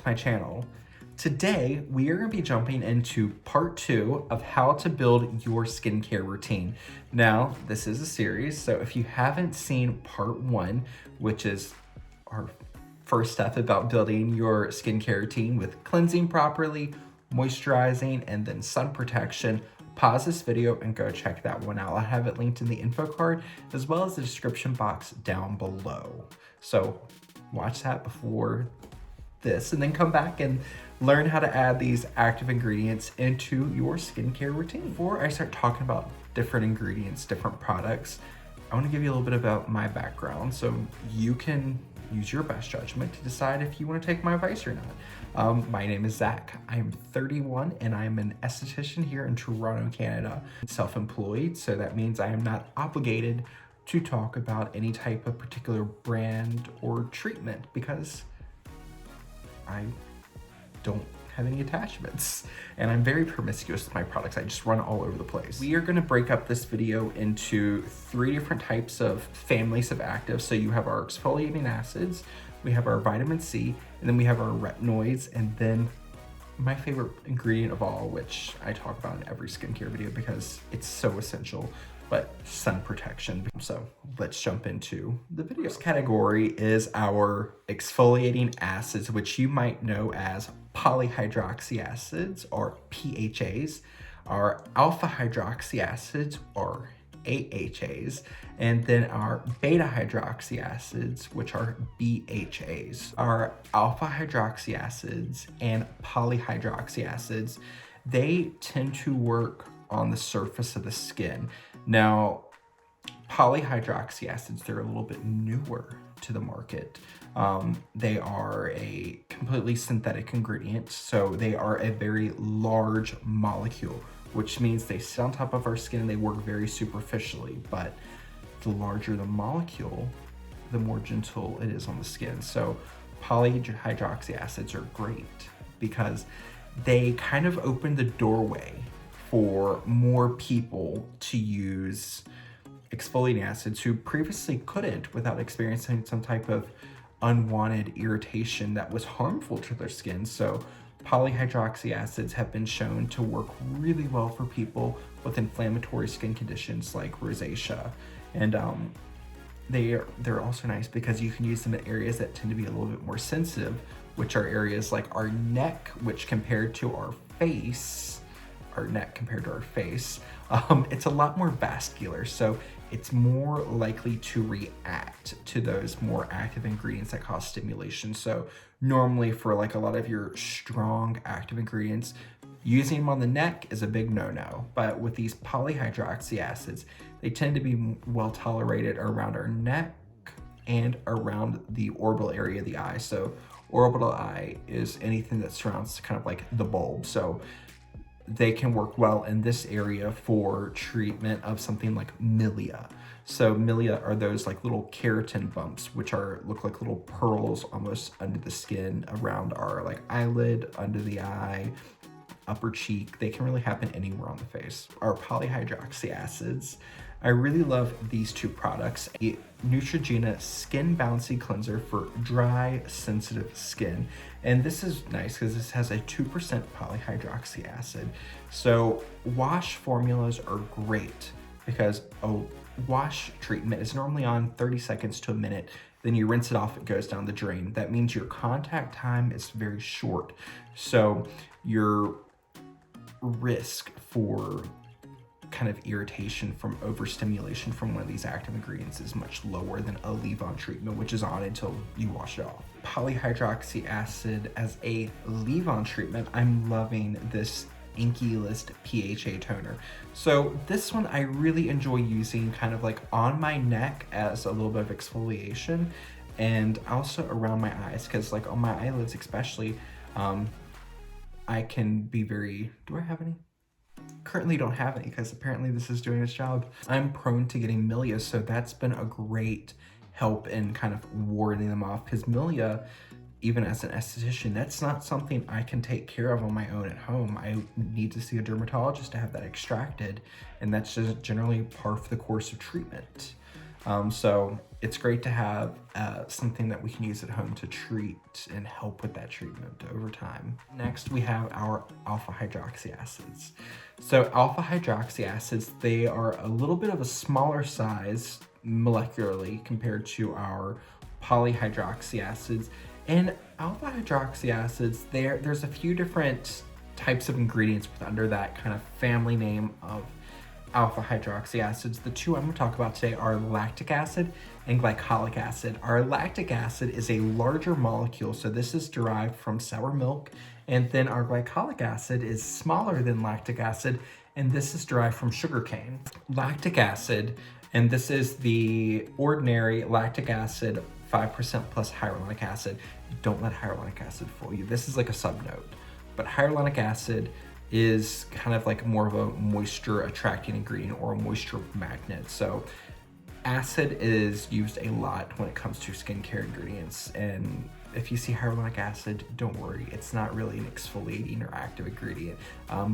my channel. Today, we are going to be jumping into part 2 of how to build your skincare routine. Now, this is a series, so if you haven't seen part 1, which is our first step about building your skincare routine with cleansing properly, moisturizing, and then sun protection, pause this video and go check that one out. I'll have it linked in the info card as well as the description box down below. So watch that before this and then come back and learn how to add these active ingredients into your skincare routine. Before I start talking about different ingredients, different products, I want to give you a little bit about my background so you can use your best judgment to decide if you want to take my advice or not. My name is Zack. I'm 31 and I'm an esthetician here in Toronto, Canada. Self-employed, so that means I am not obligated to talk about any type of particular brand or treatment because I don't have any attachments and I'm very promiscuous with my products. I just run all over the place. We are going to break up this video into 3 different types of families of actives. So you have our exfoliating acids, we have our vitamin C, and then we have our retinoids, and then my favorite ingredient of all, which I talk about in every skincare video because it's so essential, but sun protection. So let's jump into the video. This category is our exfoliating acids, which you might know as polyhydroxy acids or PHAs, our alpha hydroxy acids or AHAs, and then our beta hydroxy acids, which are BHAs. Our alpha hydroxy acids and polyhydroxy acids, they tend to work on the surface of the skin. Now, polyhydroxy acids, they're a little bit newer to the market. They are a completely synthetic ingredient, so they are a very large molecule, which means they sit on top of our skin and they work very superficially, but the larger the molecule, the more gentle it is on the skin. So polyhydroxy acids are great because they kind of open the doorway for more people to use exfoliating acids who previously couldn't without experiencing some type of unwanted irritation that was harmful to their skin. So polyhydroxy acids have been shown to work really well for people with inflammatory skin conditions like rosacea. And they're also nice because you can use them in areas that tend to be a little bit more sensitive, which are areas like our neck, which compared to our face, it's a lot more vascular, so it's more likely to react to those more active ingredients that cause stimulation. So normally for like a lot of your strong active ingredients, using them on the neck is a big no-no, but with these polyhydroxy acids, they tend to be well tolerated around our neck and around the orbital area of the eye. So orbital eye is anything that surrounds kind of like the bulb. So they can work well in this area for treatment of something like milia. So milia are those like little keratin bumps, which look like little pearls almost under the skin around our like eyelid, under the eye, upper cheek. They can really happen anywhere on the face. Our polyhydroxy acids, I really love these 2 products. A Neutrogena Skin Bouncy Cleanser for dry, sensitive skin. And this is nice because this has a 2% polyhydroxy acid. So wash formulas are great because a wash treatment is normally on 30 seconds to a minute. Then you rinse it off, it goes down the drain. That means your contact time is very short. So your risk for kind of irritation from overstimulation from one of these active ingredients is much lower than a leave-on treatment, which is on until you wash it off. Polyhydroxy acid as a leave-on treatment, I'm loving this Inkey List PHA toner. So this one I really enjoy using kind of like on my neck as a little bit of exfoliation and also around my eyes, because like on my eyelids especially, I can be very, do I have any? Currently don't have any because apparently this is doing its job. I'm prone to getting milia, so that's been a great help in kind of warding them off, because milia, even as an esthetician, that's not something I can take care of on my own at home. I need to see a dermatologist to have that extracted, and that's just generally par for the course of treatment. So it's great to have something that we can use at home to treat and help with that treatment over time. Next, we have our alpha hydroxy acids. So alpha hydroxy acids, they are a little bit of a smaller size molecularly compared to our polyhydroxy acids. And alpha hydroxy acids, there's a few different types of ingredients under that kind of family name of alpha hydroxy acids. The two I'm going to talk about today are lactic acid and glycolic acid. Our lactic acid is a larger molecule, so this is derived from sour milk, and then our glycolic acid is smaller than lactic acid, and this is derived from sugarcane. Lactic acid, and this is the ordinary lactic acid 5% plus hyaluronic acid. Don't let hyaluronic acid fool you. This is like a subnote, but hyaluronic acid is kind of like more of a moisture attracting ingredient or a moisture magnet. So acid is used a lot when it comes to skincare ingredients. And if you see hyaluronic acid, don't worry, it's not really an exfoliating or active ingredient.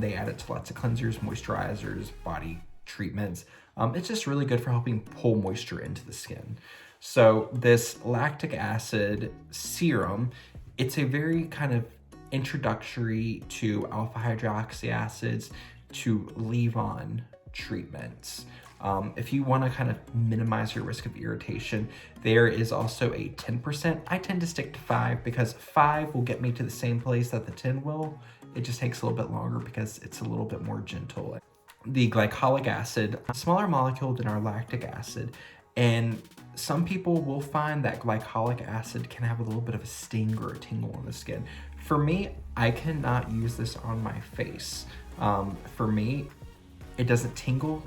They add it to lots of cleansers, moisturizers, body treatments. It's just really good for helping pull moisture into the skin. So this lactic acid serum, it's a very kind of introductory to alpha hydroxy acids to leave-on treatments. If you want to kind of minimize your risk of irritation, there is also a 10%. I tend to stick to 5 because 5 will get me to the same place that the 10 will. It just takes a little bit longer because it's a little bit more gentle. The glycolic acid, a smaller molecule than our lactic acid, and some people will find that glycolic acid can have a little bit of a sting or a tingle on the skin. For me, I cannot use this on my face. For me, it doesn't tingle,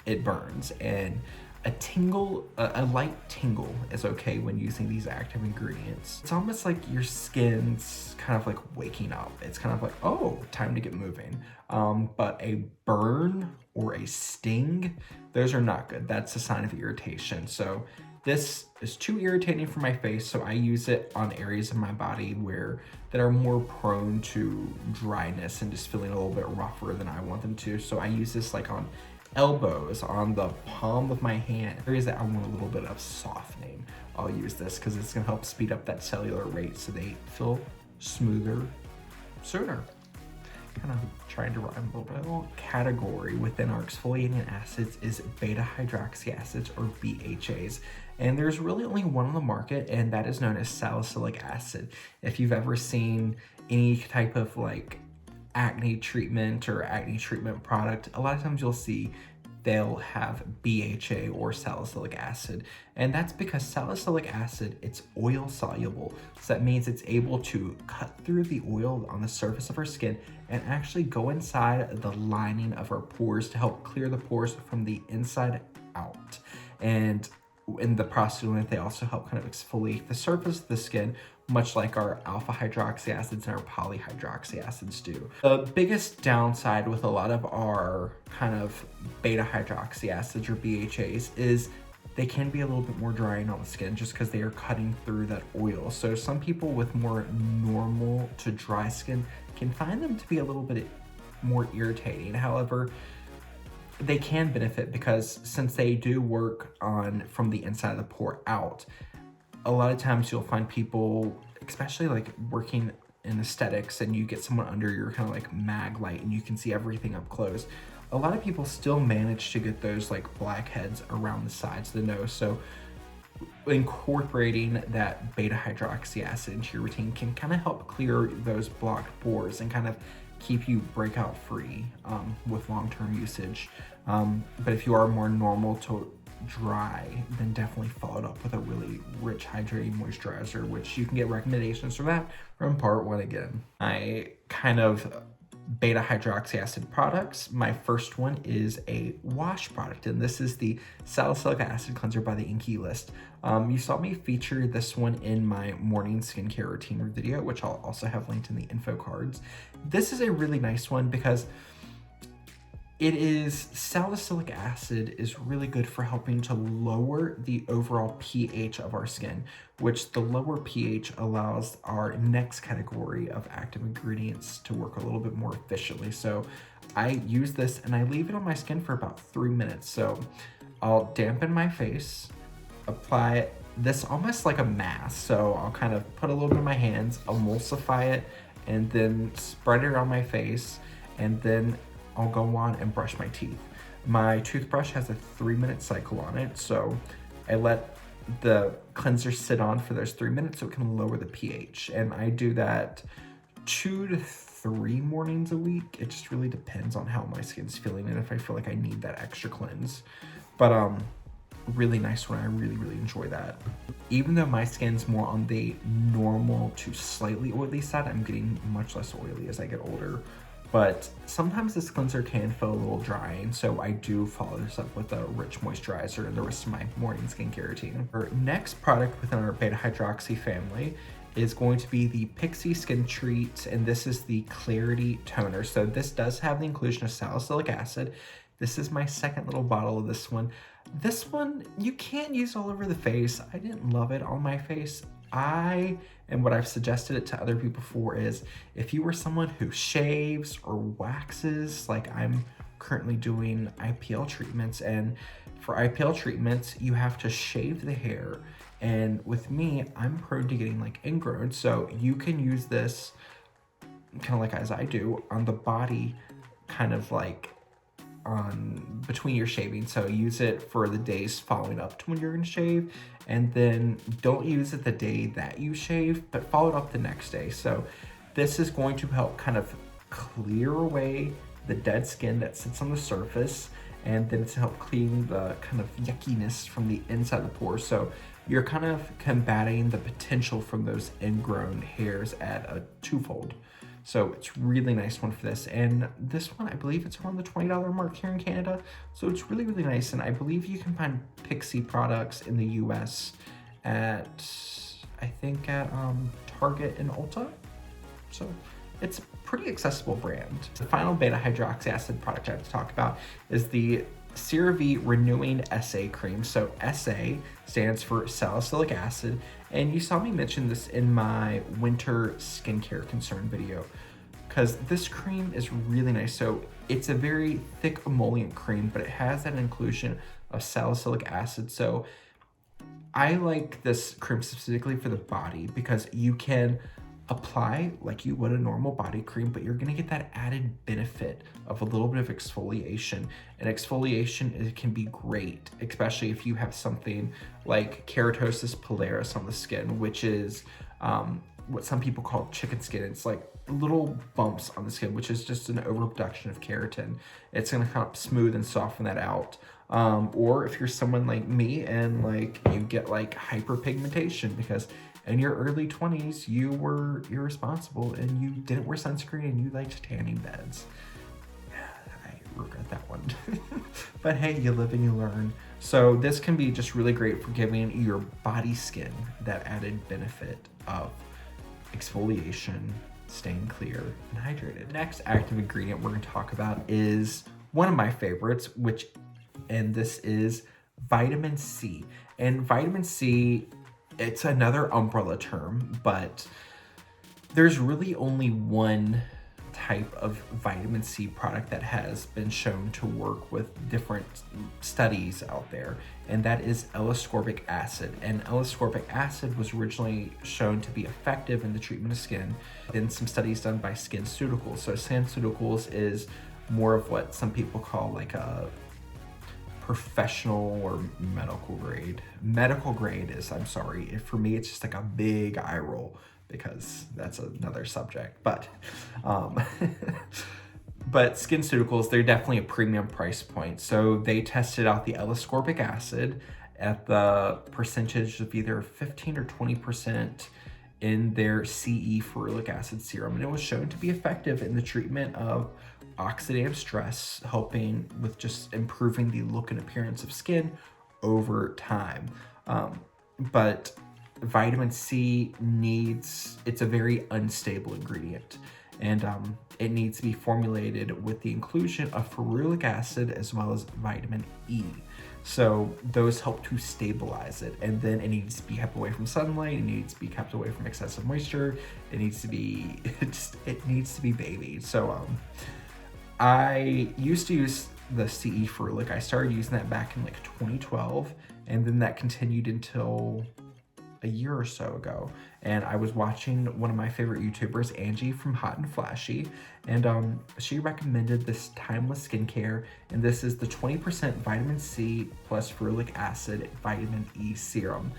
it burns. And a light tingle is okay when using these active ingredients. It's almost like your skin's kind of like waking up. It's kind of like, oh, time to get moving. But a burn or a sting, those are not good. That's a sign of irritation. So this is too irritating for my face, so I use it on areas of my body that are more prone to dryness and just feeling a little bit rougher than I want them to. So I use this like on elbows, on the palm of my hand, areas that I want a little bit of softening. I'll use this because it's gonna help speed up that cellular rate so they feel smoother sooner. Kind of trying to rhyme a little bit. A little category within our exfoliating acids is beta hydroxy acids, or BHAs. And there's really only one on the market, and that is known as salicylic acid. If you've ever seen any type of like acne treatment or acne treatment product, a lot of times you'll see they'll have BHA or salicylic acid. And that's because salicylic acid, it's oil soluble. So that means it's able to cut through the oil on the surface of our skin and actually go inside the lining of our pores to help clear the pores from the inside out. And in the process of it, they also help kind of exfoliate the surface of the skin, much like our alpha hydroxy acids and our polyhydroxy acids do. The biggest downside with a lot of our kind of beta hydroxy acids or BHAs is they can be a little bit more drying on the skin just because they are cutting through that oil. So some people with more normal to dry skin can find them to be a little bit more irritating. However, they can benefit because since they do work on from the inside of the pore out, a lot of times you'll find people, especially like working in aesthetics, and you get someone under your kind of like mag light and you can see everything up close. A lot of people still manage to get those like blackheads around the sides of the nose. So incorporating that beta hydroxy acid into your routine can kind of help clear those blocked pores and kind of keep you breakout free with long-term usage. But if you are more normal to dry, then definitely follow it up with a really rich hydrating moisturizer, which you can get recommendations for that from part 1 again. I kind of beta hydroxy acid products. My first one is a wash product, and this is the Salicylic Acid Cleanser by the Inkey list. You saw me feature this one in my morning skincare routine video, which I'll also have linked in the info cards. This is a really nice one because salicylic acid is really good for helping to lower the overall pH of our skin, which the lower pH allows our next category of active ingredients to work a little bit more efficiently. So I use this and I leave it on my skin for about 3 minutes. So I'll dampen my face, apply this almost like a mask. So I'll kind of put a little bit in my hands, emulsify it, and then spread it around my face, and then I'll go on and brush my teeth. My toothbrush has a 3-minute cycle on it, so I let the cleanser sit on for those 3 minutes so it can lower the pH. And I do that 2 to 3 mornings a week. It just really depends on how my skin's feeling and if I feel like I need that extra cleanse. But really nice one. I really enjoy that. Even though my skin's more on the normal to slightly oily side, I'm getting much less oily as I get older. But sometimes this cleanser can feel a little dry, and so I do follow this up with a rich moisturizer and the rest of my morning skincare routine. Our next product within our beta hydroxy family is going to be the Pixi Skintreat, and this is the Clarity Toner. So this does have the inclusion of salicylic acid. This is my second little bottle of this one. This one, you can't use all over the face. I didn't love it on my face. And what I've suggested it to other people for is, if you were someone who shaves or waxes, like I'm currently doing IPL treatments, and for IPL treatments, you have to shave the hair. And with me, I'm prone to getting like ingrown. So you can use this kind of like as I do on the body, kind of like on between your shaving. So use it for the days following up to when you're gonna shave, and then don't use it the day that you shave, but follow it up the next day. So this is going to help kind of clear away the dead skin that sits on the surface, and then to help clean the kind of yuckiness from the inside of the pores. So you're kind of combating the potential from those ingrown hairs at a twofold. So it's really nice one for this. And this one, I believe it's around the $20 mark here in Canada. So it's really nice. And I believe you can find Pixi products in the US at, I think at Target and Ulta. So it's a pretty accessible brand. The final beta hydroxy acid product I have to talk about is the CeraVe Renewing SA Cream. So SA stands for salicylic acid, and you saw me mention this in my winter skincare concern video, because this cream is really nice. So it's a very thick emollient cream, but it has that inclusion of salicylic acid. So I like this cream specifically for the body because you can apply like you would a normal body cream, but you're gonna get that added benefit of a little bit of exfoliation. And exfoliation, it can be great, especially if you have something like keratosis pilaris on the skin, which is what some people call chicken skin. It's like little bumps on the skin, which is just an overproduction of keratin. It's gonna help smooth and soften that out. Or if you're someone like me and like you get like hyperpigmentation because in your early 20s, you were irresponsible and you didn't wear sunscreen and you liked tanning beds. I regret that one. But hey, you live and you learn. So this can be just really great for giving your body skin that added benefit of exfoliation, staying clear and hydrated. Next active ingredient we're gonna talk about is one of my favorites, and this is vitamin C. And vitamin C, it's another umbrella term, but there's really only one type of vitamin C product that has been shown to work with different studies out there, and that is L-ascorbic acid. And L-ascorbic acid was originally shown to be effective in the treatment of skin in some studies done by SkinCeuticals. So SkinCeuticals is more of what some people call like a professional or medical grade. Medical grade is, I'm sorry, for me it's just like a big eye roll because that's another subject. But but SkinCeuticals, they're definitely a premium price point. So they tested out the L-ascorbic acid at the percentage of either 15 or 20% in their CE ferulic acid serum, and it was shown to be effective in the treatment of oxidative stress, helping with just improving the look and appearance of skin over time. But vitamin C it's a very unstable ingredient, and it needs to be formulated with the inclusion of ferulic acid as well as vitamin E. So those help to stabilize it, and then it needs to be kept away from sunlight, it needs to be kept away from excessive moisture, it needs to be babied. So I used to use the CE Ferulic. I started using that back in like 2012, and then that continued until a year or so ago. And I was watching one of my favorite YouTubers, Angie from Hot and Flashy, and she recommended this timeless skincare, and this is the 20% vitamin C plus ferulic acid vitamin E serum.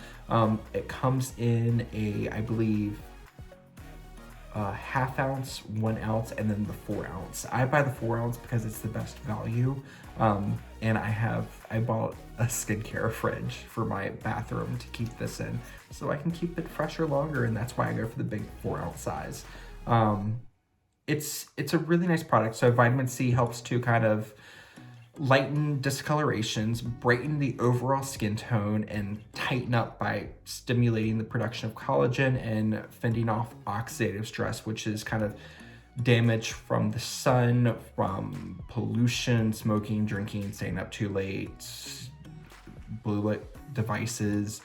It comes in a, I believe, ½ ounce, 1 ounce, and then the 4 ounce. I buy the 4 ounce because it's the best value. And I bought a skincare fridge for my bathroom to keep this in, so I can keep it fresher longer, and that's why I go for the big 4 ounce size. It's a really nice product. So vitamin C helps to kind of lighten discolorations, brighten the overall skin tone, and tighten up by stimulating the production of collagen and fending off oxidative stress, which is kind of damage from the sun, from pollution, smoking, drinking, staying up too late, blue light devices.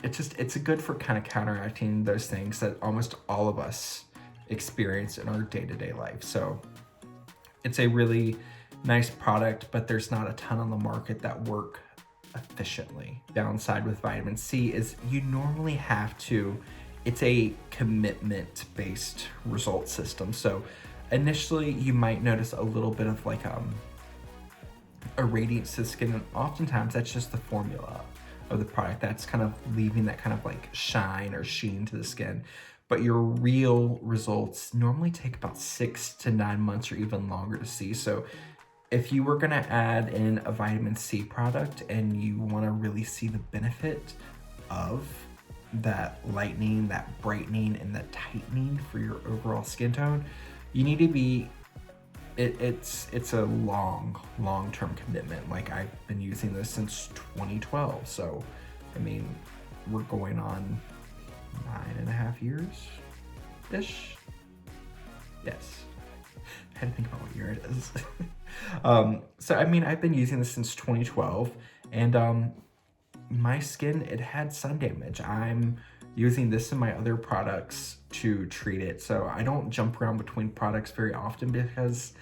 It's good for kind of counteracting those things that almost all of us experience in our day-to-day life. So it's a really nice product, but there's not a ton on the market that work efficiently. Downside with vitamin C is you normally have to, it's a commitment-based result system. So initially you might notice a little bit of like a radiance to the skin, and oftentimes that's just the formula of the product that's kind of leaving that kind of like shine or sheen to the skin. But your real results normally take about 6 to 9 months or even longer to see. So if you were gonna add in a vitamin C product and you wanna really see the benefit of that lightening, that brightening, and that tightening for your overall skin tone, you need to be, it's a long-term commitment. Like, I've been using this since 2012. So, I mean, we're going on 9.5 years-ish. Yes. I had to think about what year it is. So, I mean, I've been using this since 2012, and my skin, it had sun damage. I'm using this and my other products to treat it. So I don't jump around between products very often because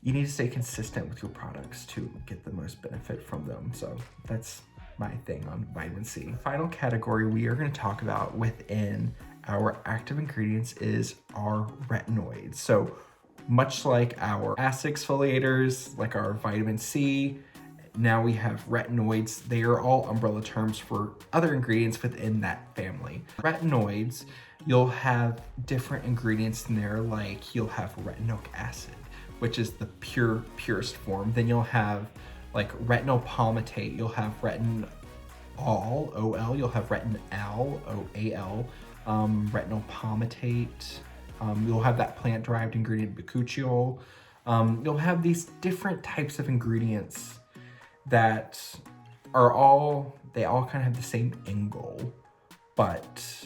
you need to stay consistent with your products to get the most benefit from them. So that's my thing on vitamin C. Final category we are going to talk about within our active ingredients is our retinoids. So much like our acid exfoliators, like our vitamin C, now we have retinoids. They are all umbrella terms for other ingredients within that family. Retinoids, you'll have different ingredients in there, like you'll have retinoic acid, which is the purest form. Then you'll have like retinol palmitate, you'll have retinol, OL, you'll have retinal, OAL, retinol palmitate, you'll have that plant-derived ingredient bakuchiol. You'll have these different types of ingredients that are they all kind of have the same end goal, but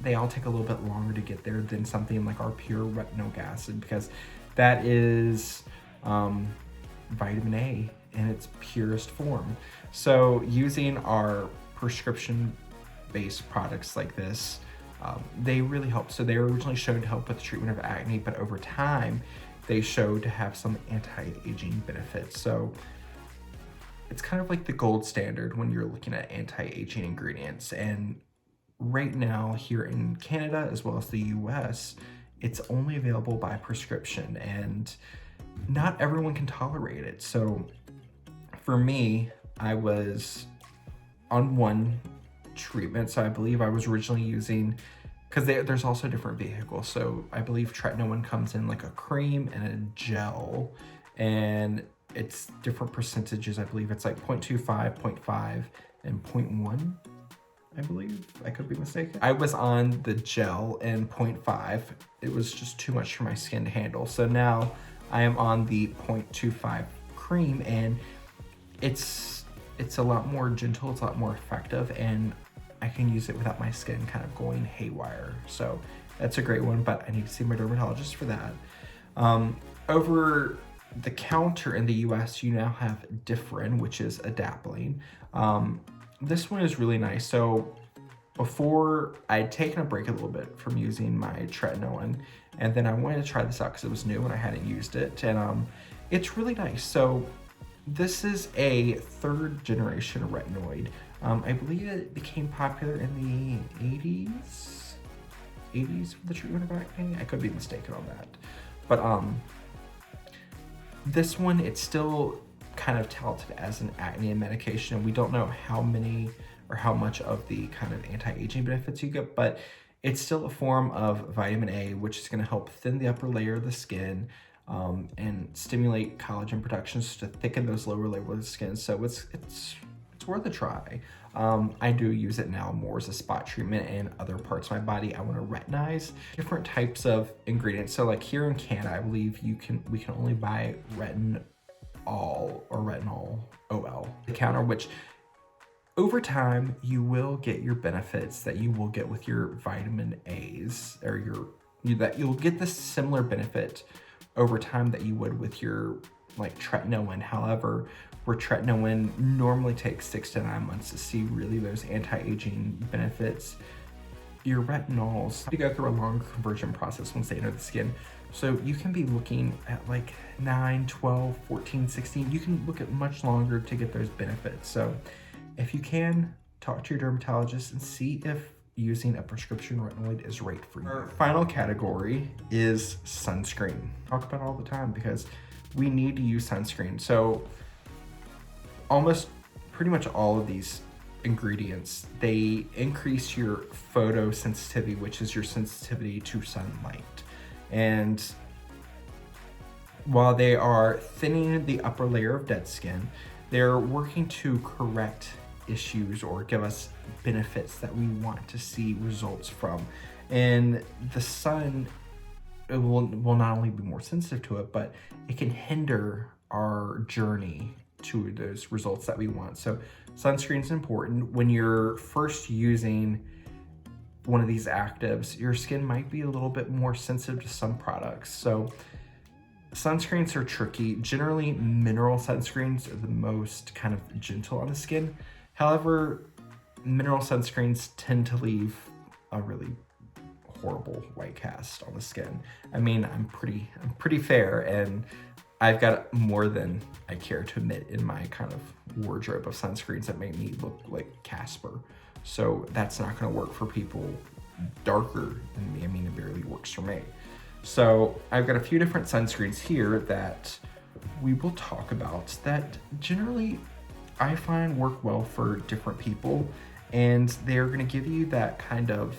they all take a little bit longer to get there than something like our pure retinoic acid, because that is vitamin A in its purest form. So using our prescription-based products like this, they really help. So they were originally shown to help with the treatment of acne, but over time, they showed to have some anti-aging benefits. So it's kind of like the gold standard when you're looking at anti-aging ingredients. And right now here in Canada, as well as the US, it's only available by prescription, and not everyone can tolerate it. So for me, I was on one treatment. So I believe I was originally using, because there's also different vehicles. So I believe tretinoin comes in like a cream and a gel, and it's different percentages. I believe it's like 0.25, 0.5, and 0.1. I believe, I could be mistaken. I was on the gel and 0.5. It was just too much for my skin to handle. So now I am on the 0.25 cream, and it's a lot more gentle, it's a lot more effective, and I can use it without my skin kind of going haywire. So that's a great one, but I need to see my dermatologist for that. Over the counter in the US, you now have Differin, which is adapalene. This one is really nice. So before, I'd taken a break a little bit from using my tretinoin, and then I wanted to try this out because it was new and I hadn't used it. And it's really nice. So this is a 3rd generation retinoid. I believe it became popular in the 80s for the treatment of acne. I could be mistaken on that. But this one, it's still kind of touted as an acne medication. We don't know how many or how much of the kind of anti-aging benefits you get, but it's still a form of vitamin A, which is going to help thin the upper layer of the skin and stimulate collagen production to thicken those lower layers of the skin. So it's worth a try. I do use it now more as a spot treatment in other parts of my body. I want to retinize different types of ingredients. So like here in Canada, I believe we can only buy retinol or retinol OL the counter, which over time you will get your benefits that you will get with your vitamin A's, or that you'll get the similar benefit over time that you would with your like tretinoin. However, where tretinoin normally takes 6 to 9 months to see really those anti-aging benefits, your retinols to go through a longer conversion process once they enter the skin. So you can be looking at like 9, 12, 14, 16. You can look at much longer to get those benefits. So if you can, talk to your dermatologist and see if using a prescription retinoid is right for you. Our final category is sunscreen. I talk about it all the time because we need to use sunscreen. So pretty much all of these ingredients, they increase your photosensitivity, which is your sensitivity to sunlight. And while they are thinning the upper layer of dead skin, they're working to correct issues or give us benefits that we want to see results from. And the sun, it will not only be more sensitive to it, but it can hinder our journey to those results that we want. So sunscreen is important. When you're first using one of these actives, your skin might be a little bit more sensitive to some products. So sunscreens are tricky. Generally, mineral sunscreens are the most kind of gentle on the skin. However, mineral sunscreens tend to leave a really horrible white cast on the skin. I mean, I'm pretty fair, and I've got more than I care to admit in my kind of wardrobe of sunscreens that make me look like Casper. So that's not going to work for people darker than me. I mean, it barely works for me. So I've got a few different sunscreens here that we will talk about that generally I find work well for different people, and they're going to give you that kind of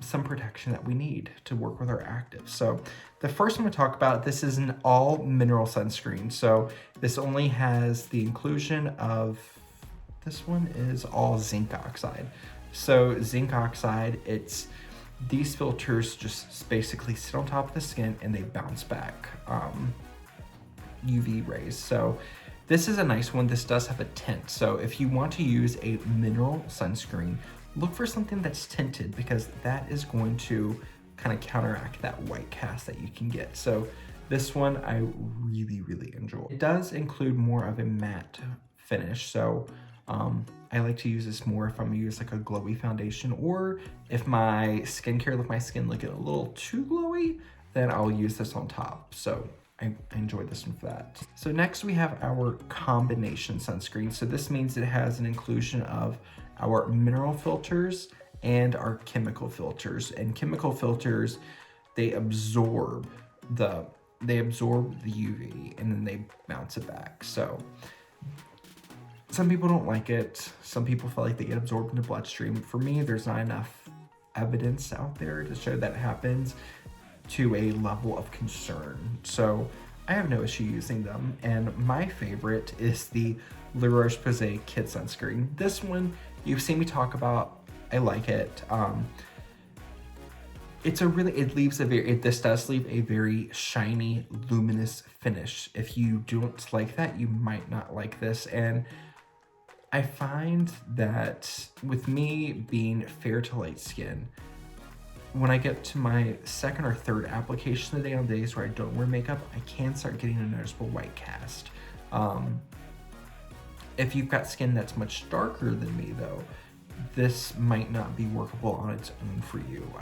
some protection that we need to work with our actives. So the first one I'm going to talk about, this is an all mineral sunscreen. So this only has the inclusion of, this one is all zinc oxide. So zinc oxide, these filters just basically sit on top of the skin and they bounce back UV rays. So this is a nice one. This does have a tint. So if you want to use a mineral sunscreen, look for something that's tinted, because that is going to kind of counteract that white cast that you can get. So this one I really, really enjoy. It does include more of a matte finish. So I like to use this more if I'm gonna use like a glowy foundation, or if my skincare with my skin looking a little too glowy, then I'll use this on top. So I enjoy this one for that. So next we have our combination sunscreen. So this means it has an inclusion of our mineral filters and our chemical filters. And chemical filters, they absorb the UV and then they bounce it back. So some people don't like it. Some people feel like they get absorbed in the bloodstream. For me, there's not enough evidence out there to show that happens to a level of concern. So I have no issue using them. And my favorite is the La Roche-Posay Kid Sunscreen. This one, you've seen me talk about. I like it. This does leave a very shiny, luminous finish. If you don't like that, you might not like this. And I find that with me being fair to light skin, when I get to my second or third application of the day on days where I don't wear makeup, I can start getting a noticeable white cast. If you've got skin that's much darker than me though, this might not be workable on its own for you.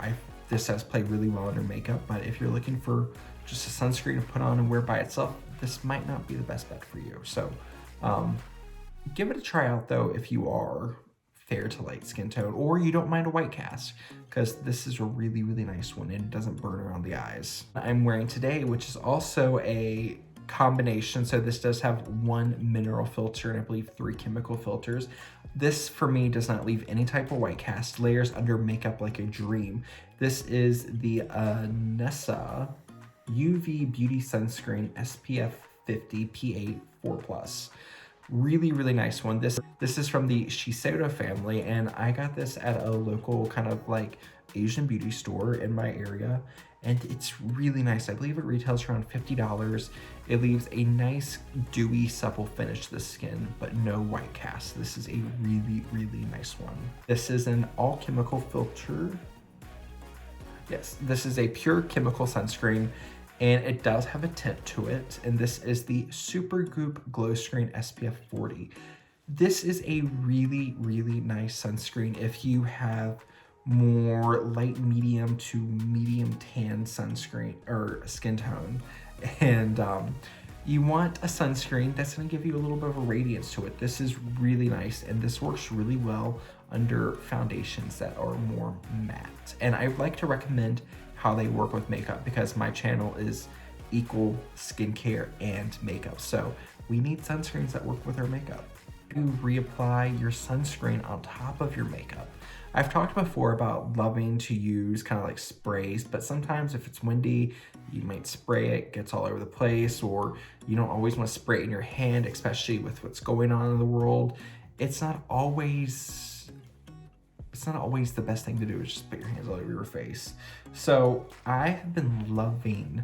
This does play really well under makeup, but if you're looking for just a sunscreen to put on and wear by itself, this might not be the best bet for you. So give it a try out though if you are fair to light skin tone or you don't mind a white cast, because this is a really, really nice one and it doesn't burn around the eyes. I'm wearing today, which is also a combination. So this does have 1 mineral filter and I believe 3 chemical filters. This for me does not leave any type of white cast, layers under makeup like a dream. This is the Nessa UV Beauty Sunscreen SPF 50 PA 4+. Really, really nice one. This is from the Shiseido family, and I got this at a local kind of like Asian beauty store in my area, and it's really nice. I believe it retails around $50. It leaves a nice dewy, supple finish to the skin, but no white cast. This is a really, really nice one. This is an all chemical filter. Yes, this is a pure chemical sunscreen, and it does have a tint to it, and this is the Supergoop Glow Screen SPF 40. This is a really, really nice sunscreen if you have more light medium to medium tan sunscreen or skin tone, and you want a sunscreen that's going to give you a little bit of a radiance to it. This is really nice, and this works really well under foundations that are more matte. And I like to recommend how they work with makeup because my channel is equal skincare and makeup. So we need sunscreens that work with our makeup. You reapply your sunscreen on top of your makeup. I've talked before about loving to use kind of like sprays, but sometimes if it's windy, you might spray it, gets all over the place, or you don't always want to spray it in your hand, especially with what's going on in the world. It's not always the best thing to do is just put your hands all over your face. So I have been loving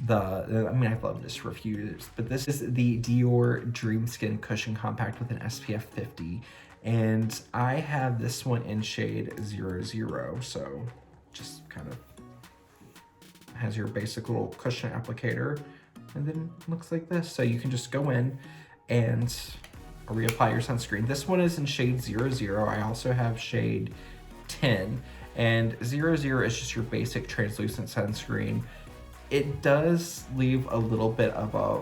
I've loved this for a few years, but this is the Dior Dream Skin Cushion Compact with an SPF 50. And I have this one in shade 00. So just kind of has your basic little cushion applicator, and then it looks like this. So you can just go in and reapply your sunscreen. This one is in shade 00. I also have shade 10, and 00 is just your basic translucent sunscreen. It does leave a little bit of a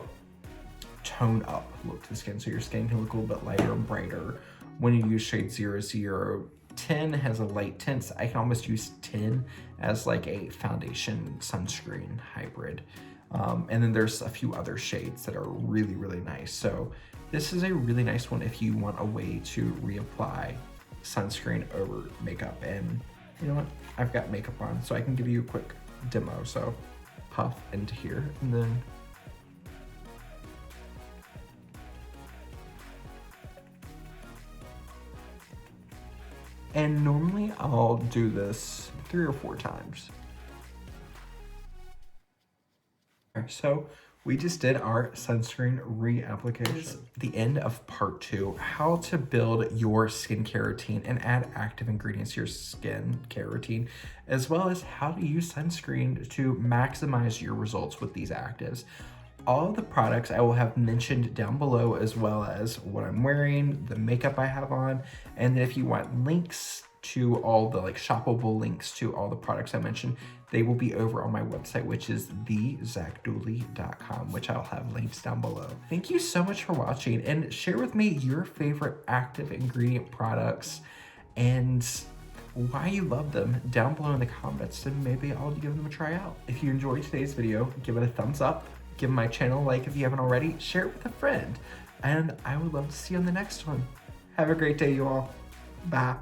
tone up look to the skin, so your skin can look a little bit lighter and brighter when you use shade 00. 10 has a light tint, so I can almost use 10 as like a foundation sunscreen hybrid. And then there's a few other shades that are really, really nice. So this is a really nice one if you want a way to reapply sunscreen over makeup. And you know what? I've got makeup on, so I can give you a quick demo. So puff into here, and then normally I'll do this 3 or 4 times. So we just did our sunscreen reapplication. The end of part 2, how to build your skincare routine and add active ingredients to your skincare routine, as well as how to use sunscreen to maximize your results with these actives. All of the products I will have mentioned down below, as well as what I'm wearing, the makeup I have on, and then if you want links to all the shoppable links to all the products I mentioned, they will be over on my website, which is thezackdooley.com, which I'll have links down below. Thank you so much for watching, and share with me your favorite active ingredient products and why you love them down below in the comments, and maybe I'll give them a try out. If you enjoyed today's video, give it a thumbs up, give my channel a like if you haven't already, share it with a friend, and I would love to see you on the next one. Have a great day, you all. Bye.